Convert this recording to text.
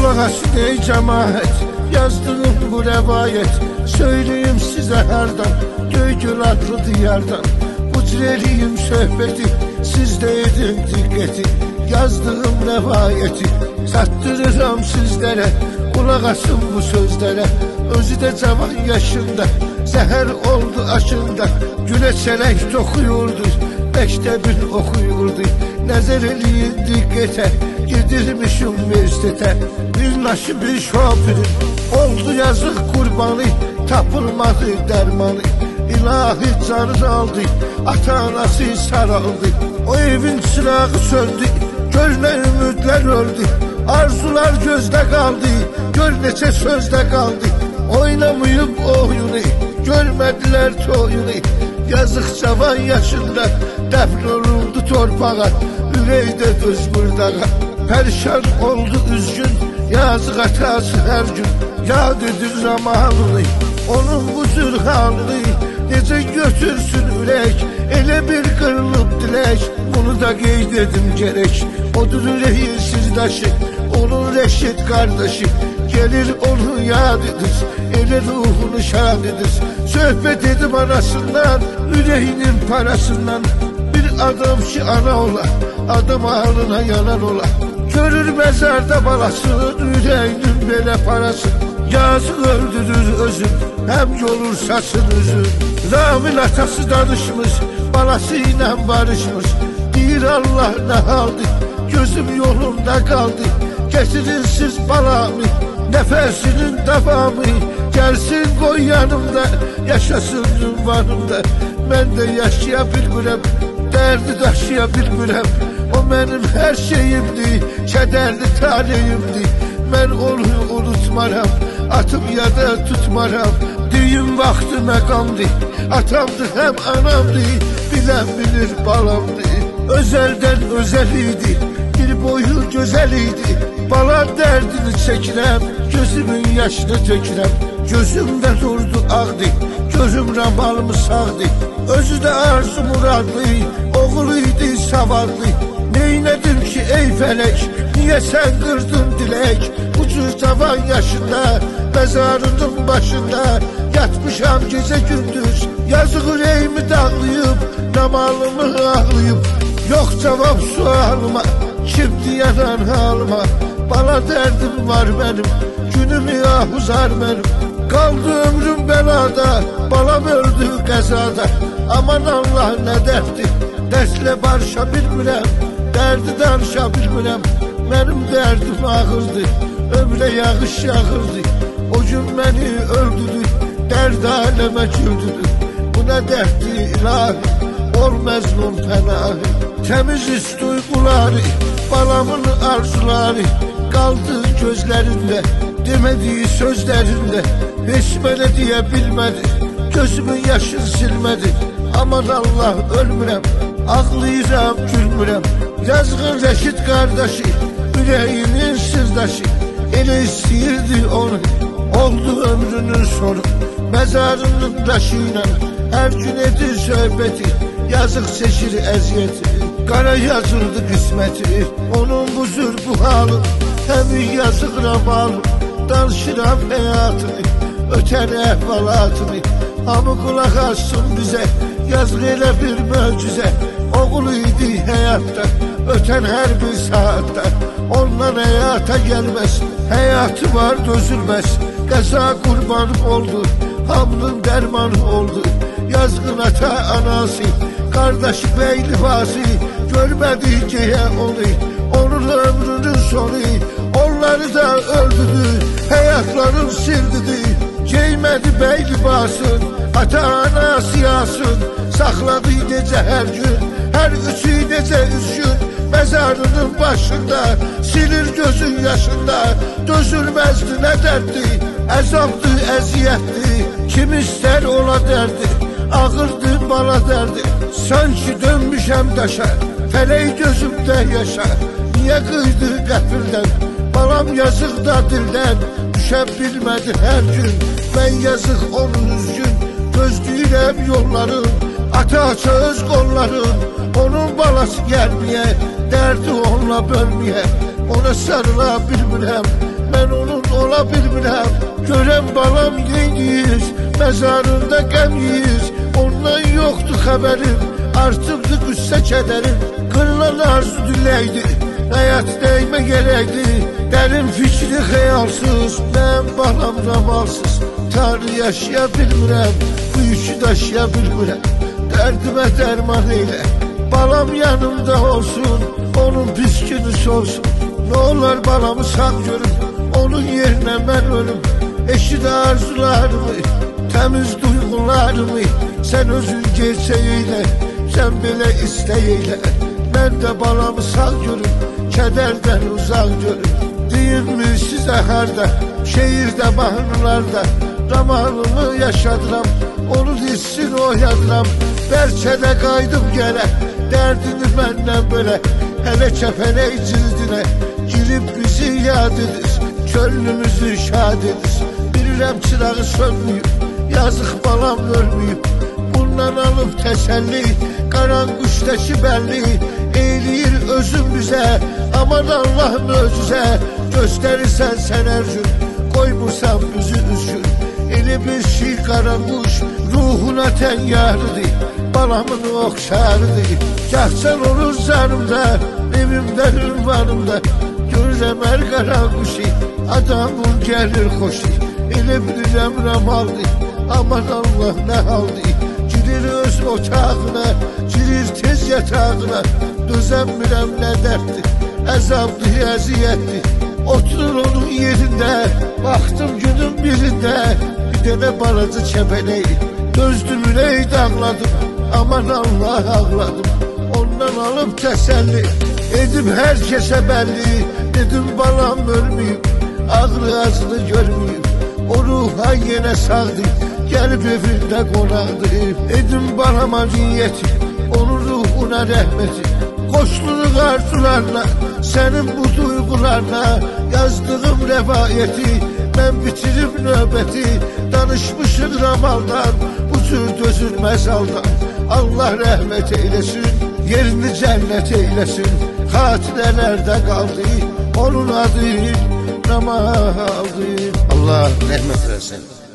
Kulak asın ey cemaat, yazdığım bu revayet. Söyleyeyim size herdan, Göygöl adlı diyardan. Bu cireliyim söhbeti, siz de edin dikkati. Yazdığım revayeti sattırırım sizlere. Kulak asın bu sözlere. Özü de cavan yaşında, zehir oldu aşında. Güleçerek dokuyurdu, mektebin okuyurdu. Nezer eləyin dikkate, yedirmişim üniversitete. Bir naşı bir şofirin oldu yazık kurbanı. Tapılmadı dermanı, ilahi canını aldı. Ata-anası sarıldı, o evin çırağı söndü. Gör ne ümidler öldü, arzular gözde kaldı. Gör neçe sözde kaldı, oynamayıp oyunu. Görmediler toyunu, yazık cavan yaşında. Dəfn olundu torpağa, ürəkdə düz burdağa. Perişan oldu üzgün, yazık atası her gün. Yad edir zamanını, onun bu cür halını. Necə götürsün ürək, elə bir kırılıp dilek. Bunu da qeyd edim gerek. Odur ürəyin sirdaşı, onun reşit kardeşi. Gelir onu yad edir, elə ruhunu şad edir. Söhbet edim anasından, ürəyinin parasından. Bir adam ki ana ola, adam ağlına yanan ola. Görür mezarda balasının, ürəyinin belə parası. Yazık öldürür özün, hem yolur saçın üzün. Ramil atası danışmış, balasıyla barışmış. Deyir Allah ne haldı, gözüm yolunda kaldı. Getirin siz balamı, nefesinin devamı. Gelsin koy yanımda, yaşasın ünvanımda. Ben de yaşaya bilmirəm, derdi daşıya bilmirəm. O benim her şeyimdi, kederli talihimdi. Ben onu unutmaram, atım ya da tutmaram. Düğün vakti mekamdı, atamdı hem anamdı. Bilen bilir balamdı, özelden özeliydi. Bir boyu güzeliydi, bala derdini çekirəm. Gözümün yaşını tökürəm, gözümdə durdu ağdı. Gözüm ramalımı sağdı, özü de arzu muradlı. Oğluydu savadlı, neyledim ki ey felek. Niye sen kırdın dilek, bu cür tavan yaşında. Mezarının başında yatmışam gece gündüz. Yazık yüreğimi dağlayıp, namalımı ağlayıp. Yok cevap sualıma, kim diyenin halıma. Bana derdim var benim, günüm yahuzar benim. Kaldı ömrüm belada, balam öldü kazada. Aman Allah ne derdi, dertle barışa bilmirəm. Derdi danışa bilmirəm, benim derdim ağırdı. Ömre yağış yağırdı, o gün beni öldürdü. Derd aleme güldürdü, bu ne derdi ilahi. Ol mezlum fenahi, temiz üst duyguları. Balamın arzuları kaldı gözlerinde. Demediği sözlerinde hiç bana diyebilmedi. Gözümün yaşını silmedi. Aman Allah ölmürəm, ağlayıram gülmürəm. Yazgın reşit kardeşi, yüreğinin sırdaşı. Ele istəyirdi onu, oldu ömrünün sonu. Mezarının taşıyla her gün edir söhbeti. Yazık çekir eziyeti, kara yazıldı kısmeti. Onun bu zür bu halı, hem yazık ramalım. Danışıram hayatını, öten ehvalatını. Hamı kulak açsın bize, yazık elə bir möcüze. Oğluydu hayatta, öten her bir saatte. Ondan hayata gelmez, hayatı var dözülmez. Kaza kurbanım oldu, hamlın dermanı oldu. Yazgın ata anası, kardeş bey libası. Görmedi ki onu, onun ömrünün sonu. Onları da öldürdü, hayatlarım sildi. Giymedi bey libasın, ata anası yasın. Sakladı gece her gün, her üçü gece üzgün. Mezarının başında, silir gözün yaşında. Dözülmezdi ne derdi, ezaptı eziyetli. Kim ister ola derdi, ağırdı bana derdi. Sanki dönmüşem daşa, feleği gözümde yaşa. Niye kıydı qəfildən, balam yazık da dilden. Düşe bilmedi her gün, ben yazık onun üzgün. Gözlüyürəm yolların, ata söz kolların. Onun balası gelmeye, derdi onunla bölmeye. Ona sarıla bilmirəm, ben ola bilmirəm. Görən balam yeyir, məzarında qəm yiyir. Ondan yoxdur xəbərim, artıbdı qüssə kədərim. Qırılan arzu diləkdi, həyat dəymə gərəkdi. Dərin fikri xəyalsız, mən balam ramalsız. Tanrı yaşaya bilmirəm, bu yükü daşıya bilmirəm. Dərdimə dərman elə, balam yanımda olsun, onun pis günü solsun. Ne olar balamı sağ görüm, onun yerine mən ölüm. Eşit arzularımı, təmiz duygularımı. Sən özün gerçeğiyle, sən belə istəyilə. Mən də balamı sağ görüm, kədərdən uzaq görüm. Deyilmi sizə harda, şehirdə, mahnılarda romanımı yaşadıram, onun hissini oyadıram. Bəlkə də qaydım gələ, dərdini məndən belə. Hələ kəpənək cildinə girib bizi yad edir, könlümüzü şad edir. Bilirəm çırağı sönməyib, yazıq balam ölməyib. Bundan alıb təsəlli, qaran quşdakı bəlli. Eyləyir özüm bizə, aman Allah möcüzə. Göstərirsən sən hər gün, qoymursan bizi üzgün. Elə bir şey qaran quş, ruhuna tən yarıdır, balamın oxşarıdır. Gahcan olur canımda, evimdə, ünvanımda. Görürəm hər qaran quşu, adamın gəlir xoşu. Elə bilirəm ramaldır, aman Allah nə haldır. Girir öz otağına, girir tez yatağına. Dözəmirəm nə dərddir, əzabdır, əziyyətdir. Oturur onun yerində, baxdım günün birində. Bir dənə balaca kəpənək, dözdüm ürək dağladım. Aman Allah ağladım, ondan alıb təsəlli. Edim hər kəsə bəlli, dedim balam ölməyib, ağrı acını görməyib. O ruha yenə sağdır, gəlib evində qonaqdır. Edim balama niyyəti, onun ruhuna rəhməti. Qoşulur arzularla, sənin bu duygularla. Yazdığım rəvayəti, mən bitirib növbəti. Danışmışıq ramaldan, bu cür dözülməz haldan. Allah rəhmət eyləsin, yerini cənnət eyləsin. Xatirələrdə qaldı, onun adı ramaldır. Allah rəhmət eləsin.